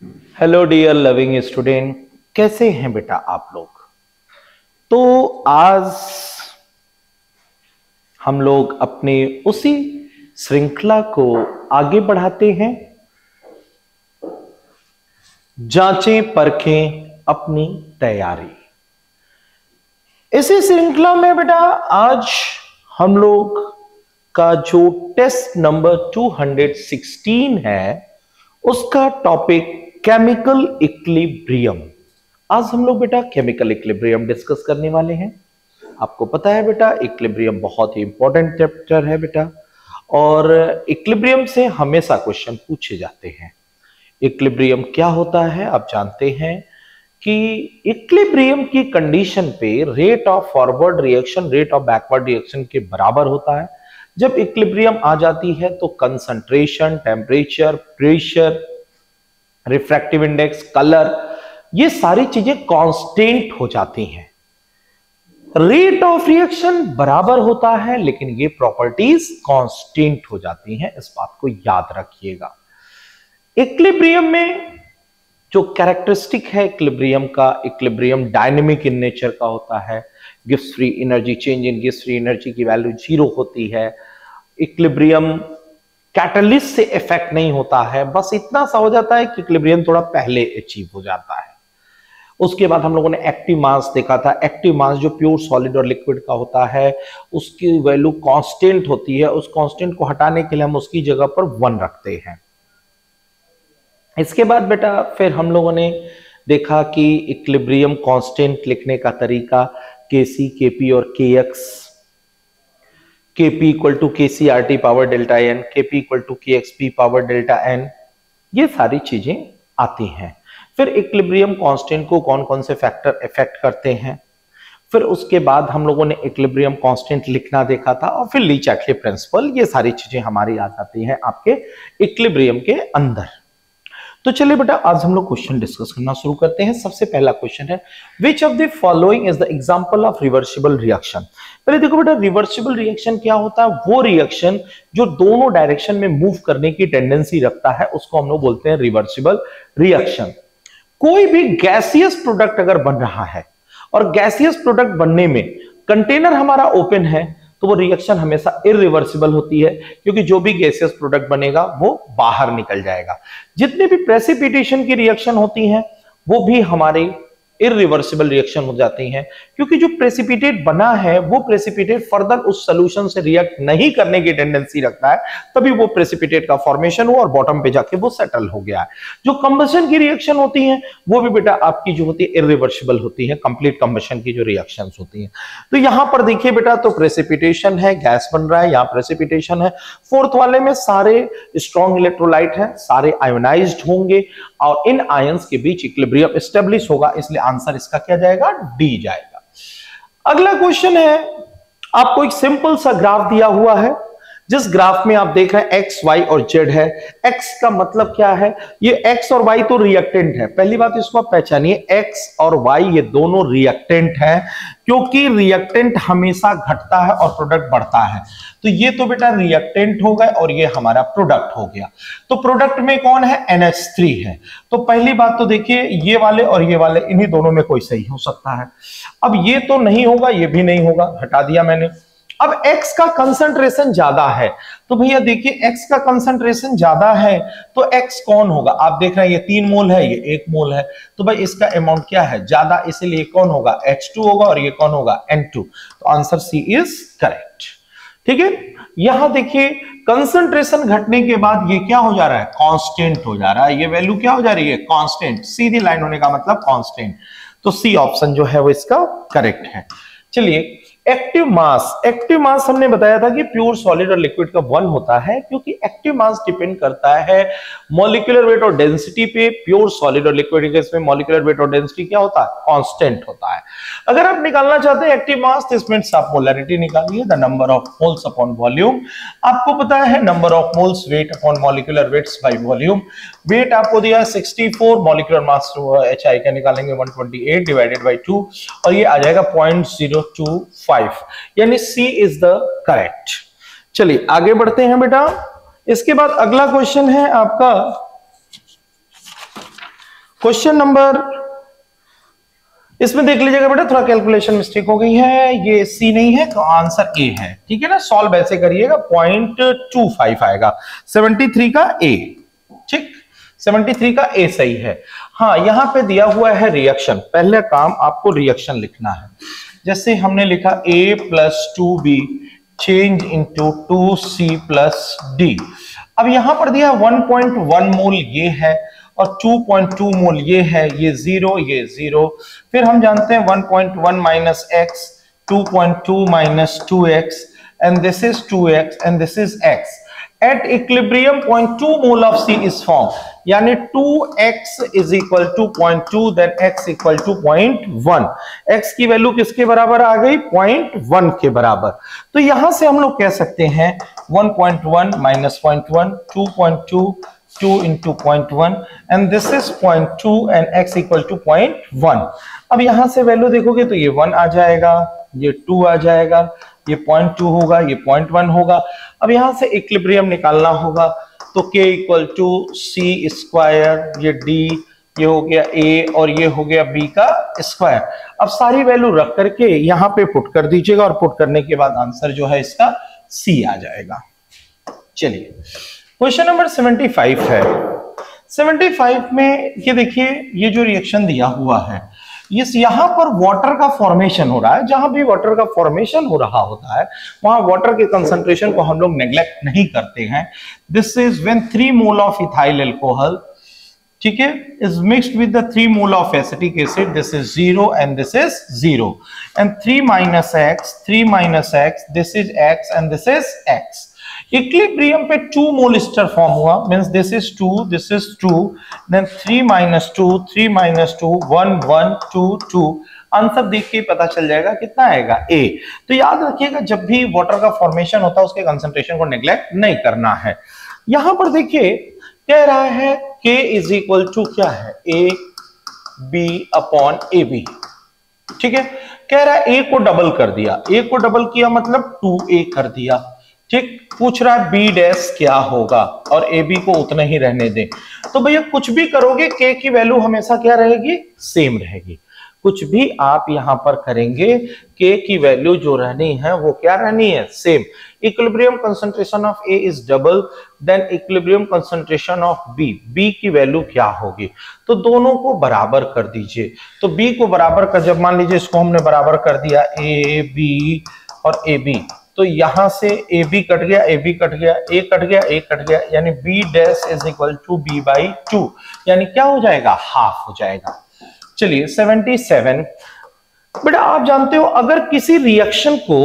Hello dear loving student, कैसे हैं बेटा आप लोग। तो आज हम लोग अपने उसी श्रृंखला को आगे बढ़ाते हैं। जांचें परखें अपनी तैयारी। इसी श्रृंखला में बेटा आज हम लोग का जो टेस्ट नंबर 216 है उसका टॉपिक केमिकल इक्विलिब्रियम। आज हम लोग बेटा केमिकल इक्विलिब्रियम डिस्कस करने वाले हैं। आपको पता है बेटा इक्विलिब्रियम बहुत ही इंपॉर्टेंट चैप्टर है बेटा, और इक्विलिब्रियम से हमेशा क्वेश्चन पूछे जाते हैं। इक्विलिब्रियम क्या होता है आप जानते हैं कि इक्विलिब्रियम की कंडीशन पे rate of forward reaction rate of backward reaction के बराबर होता है। जब इक्विलिब्रियम आ जाती है तो concentration, temperature, pressure, refractive index, colour, ये सारी चीजें कांस्टेंट हो जाती हैं। रेट ऑफ रिएक्शन बराबर होता है लेकिन ये प्रॉपर्टीज कांस्टेंट हो जाती हैं, इस बात को याद रखिएगा। इक्विलिब्रियम में जो कैरेक्टरिस्टिक है इक्विलिब्रियम का, इक्विलिब्रियम डायनेमिक इन नेचर का होता है। Gibbs free energy, change in Gibbs free energy की वैल्यू 0 होती है। इक्विलिब्रियम कैटलिस्ट से इफेक्ट नहीं होता है, बस इतना सा हो जाता है कि इक्विलिब्रियम थोड़ा पहले अचीव हो जाता है। उसके बाद हम लोगों ने एक्टिव मास देखा था। एक्टिव मास जो प्योर सॉलिड और लिक्विड का होता है उसकी वैल्यू कांस्टेंट होती है। उस कांस्टेंट को हटाने के लिए हम उसकी जगह पर 1 रखते हैं। इसके बाद बेटा फिर हम लोगों ने देखा कि इक्विलिब्रियम कांस्टेंट लिखने का तरीका Kc, Kp और Kx। Kp equal to KcRT power delta n, Kp equal to KxP power delta n, ये सारी चीजें आती हैं। फिर इक्विलिब्रियम कांस्टेंट को कौन कौन से फैक्टर इफेक्ट करते हैं। फिर उसके बाद हम लोगों ने इक्विलिब्रियम कांस्टेंट लिखना देखा था, और फिर ली चैटले प्रिंसिपल, ये सारी चीजें हमारी आ जाती हैं आपके इक्विलिब्रियम के अंदर। तो चलिए बेटा आज हम लोग क्वेश्चन डिस्कस करना शुरू करते हैं। सबसे पहला क्वेश्चन है which of the following is the example of reversible reaction. पहले देखो बेटा रिवर्सिबल रिएक्शन क्या होता है। वो रिएक्शन जो दोनों डायरेक्शन में मूव करने की टेंडेंसी रखता है उसको हम लोग बोलते हैं रिवर्सिबल रिएक्शन। कोई भी गैसियस प्रोडक्ट अगर बन रहा है और गैसियस प्रोडक्ट बनने में कंटेनर हमारा ओपन है तो वो रिएक्शन हमेशा इरिवर्सिबल होती है, क्योंकि जो भी गैसियस प्रोडक्ट बनेगा वो बाहर निकल जाएगा। जितने भी प्रेसिपिटेशन की रिएक्शन होती हैं वो भी हमारे इरिवर्सिबल रिएक्शन हो जाती हैं, क्योंकि जो प्रेसिपिटेट बना है वो प्रेसिपिटेट फर्दर उस सॉल्यूशन से रिएक्ट नहीं करने की टेंडेंसी रखता है, तभी वो प्रेसिपिटेट का फॉर्मेशन हुआ और बॉटम पे जाके वो सेटल हो गया है। जो कंबशन की रिएक्शन होती है वो भी बेटा आपकी जो होती है इरिवर्सिबल होती है, कंप्लीट कंबशन की जो रिएक्शंस होती हैं। तो यहां पर देखिए बेटा तो प्रेसिपिटेशन है, गैस बन रहा है, यहां प्रेसिपिटेशन है। फोर्थ वाले में सारे स्ट्रॉन्ग इलेक्ट्रोलाइट है, सारे आयोनाइज्ड होंगे और इन आयंस के बीच इक्विलिब्रियम एस्टेब्लिश होगा, इसलिए आंसर इसका क्या जाएगा, डी जाएगा। अगला क्वेश्चन है, आपको एक सिंपल सा ग्राफ दिया हुआ है। जिस ग्राफ में आप देख रहे हैं एक्स, वाई और जेड है। एक्स का मतलब क्या है, ये एक्स और वाई तो रिएक्टेंट है। पहली बात इसको आप पहचानिए, एक्स और वाई ये दोनों रिएक्टेंट है, क्योंकि रिएक्टेंट हमेशा घटता है और प्रोडक्ट बढ़ता है। तो ये तो बेटा रिएक्टेंट हो गए और ये हमारा प्रोडक्ट हो गया। तो प्रोडक्ट में कौन है, NH3 है। तो पहली बात तो देखिए ये वाले और ये वाले, इन्हीं दोनों में कोई सही हो सकता है। अब ये तो नहीं होगा, ये भी नहीं होगा, हटा दिया मैंने। अब X का कंसंट्रेशन ज्यादा है, तो भैया देखिए X का कंसंट्रेशन ज्यादा है तो X कौन होगा, आप देख रहे हैं ये 3 मोल है, ये 1 मोल है, तो भाई इसका अमाउंट क्या है, ज्यादा, इसलिए कौन होगा, H2 होगा, और ये कौन होगा, N2। तो आंसर सी इज करेक्ट। ठीक है, यहां देखिए कंसंट्रेशन घटने के बाद ये क्या हो जा रहा है, कांस्टेंट हो जा रहा है। ये वैल्यू क्या हो जा रही है, कांस्टेंट। सीधी लाइन होने का मतलब कांस्टेंट। तो सी ऑप्शन जो है वो इसका करेक्ट है। चलिए एक्टिव मास, एक्टिव मास हमने बताया था कि प्योर सॉलिड और लिक्विड का 1 होता है, क्योंकि एक्टिव मास डिपेंड करता है मॉलिक्यूलर वेट और डेंसिटी पे। प्योर सॉलिड और लिक्विड केस में मॉलिक्यूलर वेट और डेंसिटी क्या होता है, कांस्टेंट होता है। अगर आप निकालना चाहते हैं एक्टिव मास तो इसमें आप मोलैरिटी निकालिए, the number of moles upon volume. आपको पता है number of moles weight upon molecular weights by volume. Weight आपको दिया है 64, मॉलिक्यूलर मास HI का निकालेंगे 128 डिवाइडेड बाय 2 और ये आ जाएगा 0.025, यानी सी इज द करेक्ट। चलिए आगे बढ़ते हैं बेटा। इसके बाद अगला क्वेश्चन है आपका क्वेश्चन नंबर, इसमें देख लीजिएगा बेटा, थोड़ा कैलकुलेशन मिस्टेक हो गई है, ये सी नहीं है तो आंसर ए है, ठीक है ना। सॉल्व ऐसे करिएगा, 0.25 आएगा 73 का ए, ठीक, 73 का ए सही है। हाँ, यहां पे दिया हुआ है रिएक्शन, पहले काम आपको रिएक्शन लिखना है। जैसे हमने लिखा a plus 2b change into 2c plus D. अब यहां पर दिया 1.1 मोल ये है और 2.2 मोल ये है, ये जीरो, ये जीरो। फिर हम जानते हैं 1.1 minus x, 2.2 minus 2x and this is 2x and this is x. At equilibrium 0.2 mole of C is formed, यानी 2x is equal to 0.2, then x equal to 0.1. x की वैल्यू किसके बराबर आ गई? 0.1 के बराबर। तो यहां से हम लोग कह सकते हैं 1.1 minus 0.1, 2.2 2 into 0.1 and this is 0.2 and x equal to 0.1. अब यहां से वैल्यू देखोगे तो ये 1 आ जाएगा, ये 2 आ जाएगा, ये 0.2 होगा, ये 0.1 होगा। अब यहां से इक्विलिब्रियम निकालना होगा तो k equal to C square, ये d, ये हो गया a और ये हो गया b का स्क्वायर। अब सारी वैल्यू रख करके यहां पे पुट कर दीजिएगा और पुट करने के बाद आंसर जो है इसका c आ जाएगा। चलिए क्वेश्चन नंबर 75 है। 75 में ये देखिए, ये जो रिएक्शन दिया हुआ है, यहां पर वाटर का फॉर्मेशन हो रहा है। जहां भी वाटर का फॉर्मेशन हो रहा होता है वहां वाटर के कंसंट्रेशन को हम लोग नेग्लेक्ट नहीं करते हैं। This is when 3 mole of ethyl alcohol, ठीक है, is mixed with the 3 mole of acetic acid, this is 0 and this is 0 and 3 minus x, this is x and this is x। Equilibrium पे 2 mole स्टर form हुआ, means this is 2, this is 2, then 3 minus 2, 3 minus 2, 1 1 2 2। Answer देख के पता चल जाएगा कितना आएगा, A। तो याद रखिएगा, जब भी वाटर का फॉर्मेशन होता है उसके कंसंट्रेशन को नेग्लेक्ट नहीं करना है। यहां पर देखिए कह रहा है K इज इक्वल टू क्या है, A B अपॉन AB, ठीक है। कह रहा है A को डबल कर दिया, A को डबल किया मतलब 2A कर दिया, ठीक। पूछ रहा है बी डैश क्या होगा और ए बी को उतना ही रहने दें। तो भैया कुछ भी करोगे के की वैल्यू हमेशा क्या रहेगी, सेम रहेगी। कुछ भी आप यहां पर करेंगे के की वैल्यू जो रहनी है वो क्या रहनी है, same. Equilibrium concentration of A is double than equilibrium concentration of B, B की वैल्यू क्या होगी, तो दोनों को बराबर कर दीजिए। तो बी को बराबर कर, जब मान लीजिए इसको हमने बराबर कर दिया ए बी और ए बी, तो यहां से ए बी कट गया, ए बी कट गया, ए कट गया, ए कट गया, यानी B dash is equal to B by 2, यानी क्या हो जाएगा, हाफ हो जाएगा। चलिए 77, बेटा आप जानते हो अगर किसी रिएक्शन को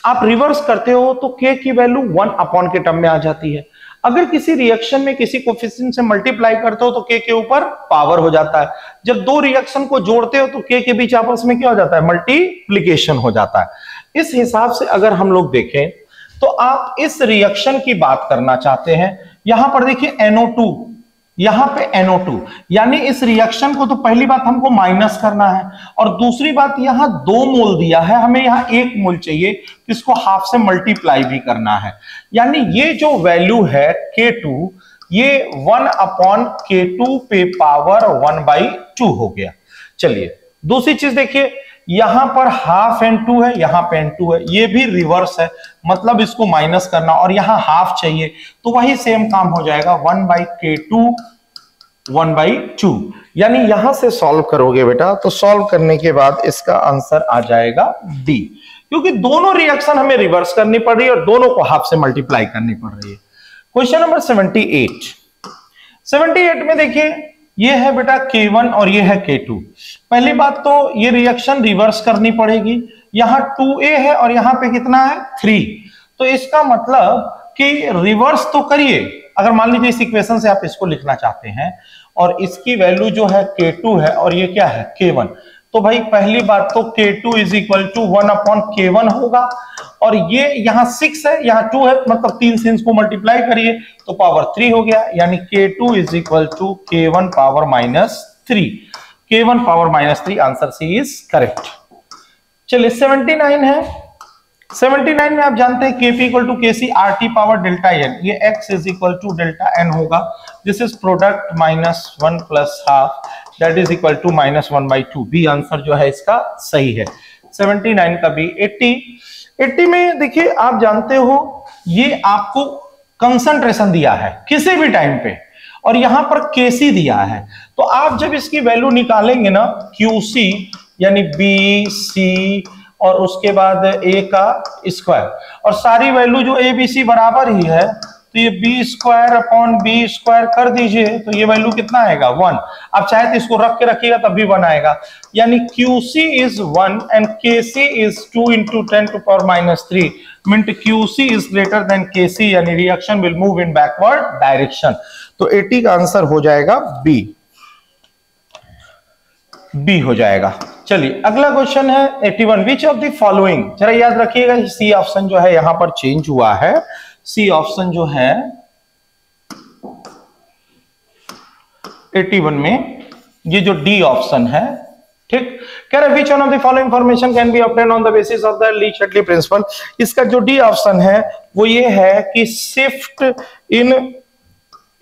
आप रिवर्स करते हो तो के की वैल्यू 1 अपॉन के टर्म में आ जाती है। अगर किसी रिएक्शन में किसी कोफिशिएंट से मल्टीप्लाई करते हो तो के ऊपर पावर हो जाता है। जब दो रिएक्शन को जोड़ते हो तो के बीच आपस में क्या हो जाता है, मल्टीप्लिकेशन हो जाता है। इस हिसाब से अगर हम लोग देखें तो आप इस रिएक्शन की बात करना चाहते हैं, यहां पर देखिए NO2, यहां पे NO2, यानी इस रिएक्शन को तो पहली बात हमको माइनस करना है और दूसरी बात यहां 2 मोल दिया है, हमें यहां 1 मोल चाहिए, इसको हाफ से मल्टीप्लाई भी करना है। यानी ये जो वैल्यू है K2, ये 1 अपॉन K2 पे पावर 1/2 हो गया। चलिए दूसरी चीज देखिए, यहां पर हाफ N2 है, यहां पे N2 है, ये भी रिवर्स है, मतलब इसको माइनस करना और यहां हाफ चाहिए, तो वही सेम काम हो जाएगा 1/K2 1/2। यानी यहां से सॉल्व करोगे बेटा तो सॉल्व करने के बाद इसका आंसर आ जाएगा डी, क्योंकि दोनों रिएक्शन हमें रिवर्स करनी पड़ रही है और दोनों को हाफ से मल्टीप्लाई करनी पड़ रही है। क्वेश्चन नंबर 78 में देखिए, ये है बेटा K1 और ये है K2। पहली बात तो ये रिएक्शन रिवर्स करनी पड़ेगी, यहां 2A है और यहां पे कितना है 3, तो इसका मतलब कि रिवर्स तो करिए। अगर मान लीजिए इस इक्वेशन से आप इसको लिखना चाहते हैं और इसकी वैल्यू जो है K2 है और ये क्या है K1, तो भाई पहली बात तो K2 is equal to 1 upon K1 होगा और ये यहाँ 6 है, यहाँ 2 है, मतलब 3 से इसको मल्टीप्लाई करिए तो पावर 3 हो गया, यानी K2 is equal to K1 power -3, K1 power -3, answer C is correct. चलिए 79 है। 79 में आप जानते हैं Kp equal to KC RT power delta n, ये x is equal to delta n होगा, this is product -1 + half that is equal to -1/2। B answer जो है इसका सही है। 79 का बी। 80 में देखिए आप जानते हो ये आपको कंसंट्रेशन दिया है किसी भी टाइम पे और यहां पर केसी दिया है, तो आप जब इसकी वैल्यू निकालेंगे ना क्यूसी यानी बी सी और उसके बाद ए का स्क्वायर और सारी वैल्यू जो ए बी सी बराबर ही है तो ये B square upon B square कर दीजिए तो ये वैल्यू कितना आएगा 1। आप चाहे तो इसको रख के रखिएगा तब भी 1 आएगा, यानी QC is 1 and KC is 2 × 10⁻³ means QC is greater than KC यानी reaction will move in backward direction. तो 80 का आंसर हो जाएगा बी हो जाएगा। चलिए अगला क्वेश्चन है 81। विच ऑफ द फॉलोइंग, जरा याद रखिएगा सी ऑप्शन जो है यहां पर चेंज हुआ है। सी ऑप्शन जो है 81 में ये जो डी ऑप्शन है, ठीक, कह रहे which one of the following information can be obtained on the basis of the Le Chatelier principle. इसका जो डी ऑप्शन है वो ये है कि shift in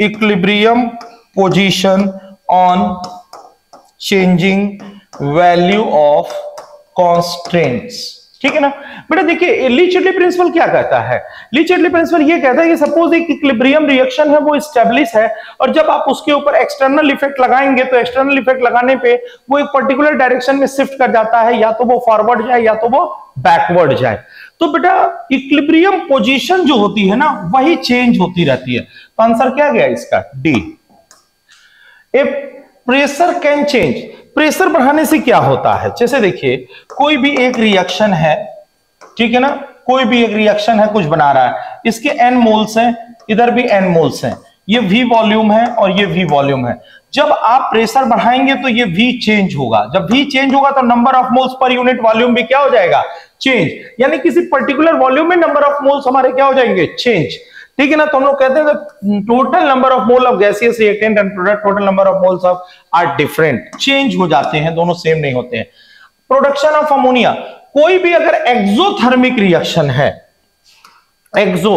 equilibrium position on changing value of constants, ठीक है ना बेटा। देखिए ली-शैडली प्रिंसिपल क्या कहता है, ली-शैडली प्रिंसिपल ये कहता है कि सपोज एक इक्विलिब्रियम रिएक्शन है वो एस्टेब्लिश है और जब आप उसके ऊपर एक्सटर्नल इफेक्ट लगाएंगे तो एक्सटर्नल इफेक्ट लगाने पे वो एक पर्टिकुलर डायरेक्शन में शिफ्ट कर जाता है, या तो वो फॉरवर्ड जाए या तो वो बैकवर्ड जाए। तो बेटा इक्विलिब्रियम पोजीशन जो होती है ना वही चेंज होती रहती है। तो आंसर क्या गया इसका D. A pressure can change, pressure बढ़ाने से क्या होता है, जैसे देखिए कोई भी एक रिएक्शन है, ठीक है ना, कोई भी एक रिएक्शन है कुछ बना रहा है, इसके n मोल्स हैं, इधर भी n मोल्स हैं, ये V वॉल्यूम है और ये V वॉल्यूम है। जब आप प्रेशर बढ़ाएंगे तो ये V चेंज होगा, जब V चेंज होगा तो number of moles per unit volume भी क्या हो जाएगा चेंज, यानी किसी पर्टिकुलर वॉल्यूम में नंबर ऑफ मोल्स हमारे क्या हो जाएंगे चेंज, ठीक है ना। तो हम लोग कहते हैं total number of mole of gaseous reactant and product total number of moles of are different, change हो जाते हैं, दोनों सेम नहीं होते हैं। प्रोडक्शन ऑफ अमोनिया, कोई भी अगर एक्सोथर्मिक रिएक्शन है, एक्सो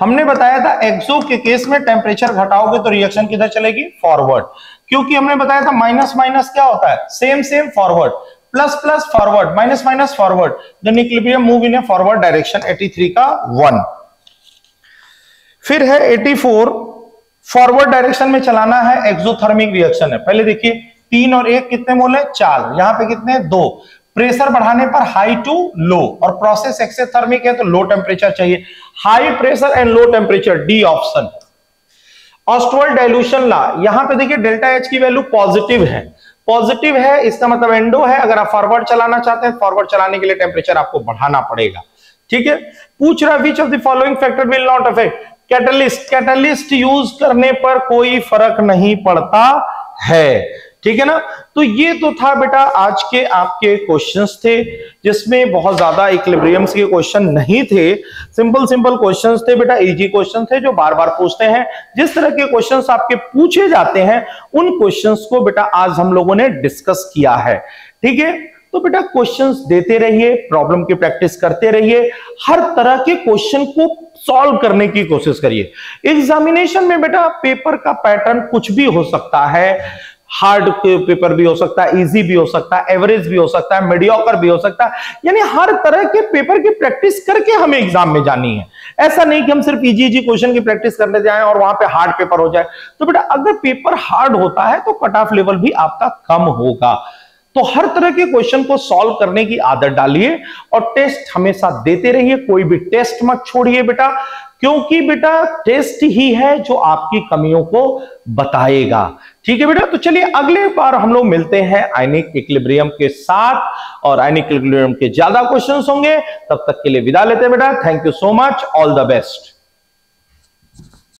हमने बताया था एक्सो के केस में टेम्परेचर घटाओगे तो रिएक्शन किधर चलेगी फॉरवर्ड, क्योंकि हमने बताया था माइनस माइनस क्या होता है same same forward, plus plus forward, minus minus forward, then equilibrium move in a forward direction. 83 का 1। फिर है 84, फॉरवर्ड डायरेक्शन में चलाना है, एक्सोथर्मिक रिएक्शन है। पहले देखिए 3 और 1 कितने मोल है 4, यहां पे कितने 2। प्रेशर बढ़ाने पर हाई टू लो और प्रोसेस एक्सोथर्मिक है तो लो टेम्परेचर चाहिए, high pressure and low temperature, D option. Ostwald dilution law, यहां पे देखिए डेल्टा एच की वैल्यू पॉजिटिव है, पॉजिटिव है इसका मतलब एंडो है, अगर आप फॉरवर्ड चलाना चाहते हैं फॉरवर्ड चलाने के लिए टेम्परेचर आपको बढ़ाना पड़ेगा, ठीक है। पूछ रहा which of the following factor will not affect catalyst, catalyst use करने पर कोई फर्क नहीं पड़ता है, ठीक है ना। तो ये तो था बेटा आज के आपके क्वेश्चंस थे, जिसमें बहुत ज्यादा इक्विलिब्रियम्स के क्वेश्चन नहीं थे, सिंपल सिंपल क्वेश्चंस थे बेटा, इजी क्वेश्चन थे जो बार बार पूछते हैं। जिस तरह के क्वेश्चंस आपके पूछे जाते हैं उन क्वेश्चंस को बेटा आज हम लोगों ने डिस्कस किया है, ठीक है। तो बेटा क्वेश्चंस देते रहिए, प्रॉब्लम की प्रैक्टिस करते रहिए, हर तरह के क्वेश्चन को सॉल्व करने की कोशिश करिए। एग्जामिनेशन में बेटा पेपर का पैटर्न कुछ भी हो सकता है, हार्ड पेपर भी हो सकता है, इजी भी हो सकता है, एवरेज भी हो सकता है, मीडियोकर भी हो सकता है, यानी हर तरह के पेपर की प्रैक्टिस करके हमें एग्जाम में जानी है। ऐसा नहीं कि हम सिर्फ इजी क्वेश्चन की प्रैक्टिस करने जाएं और वहां पे हार्ड पेपर हो जाए। तो बेटा अगर पेपर हार्ड होता है तो कट ऑफ लेवल भी आपका कम होगा। तो हर तरह के क्वेश्चन को सॉल्व करने की आदत डालिए और टेस्ट हमेशा देते रहिए, कोई भी टेस्ट मत छोड़िए बेटा, क्योंकि बेटा टेस्ट ही है जो आपकी कमियों को बताएगा, ठीक है बेटा। तो चलिए अगले बार हम लोग मिलते हैं आयनिक इक्विलिब्रियम के साथ और आयनिक इक्विलिब्रियम के ज्यादा क्वेश्चंस होंगे। तब तक के लिए विदा लेते हैं बेटा, thank you so much, all the best.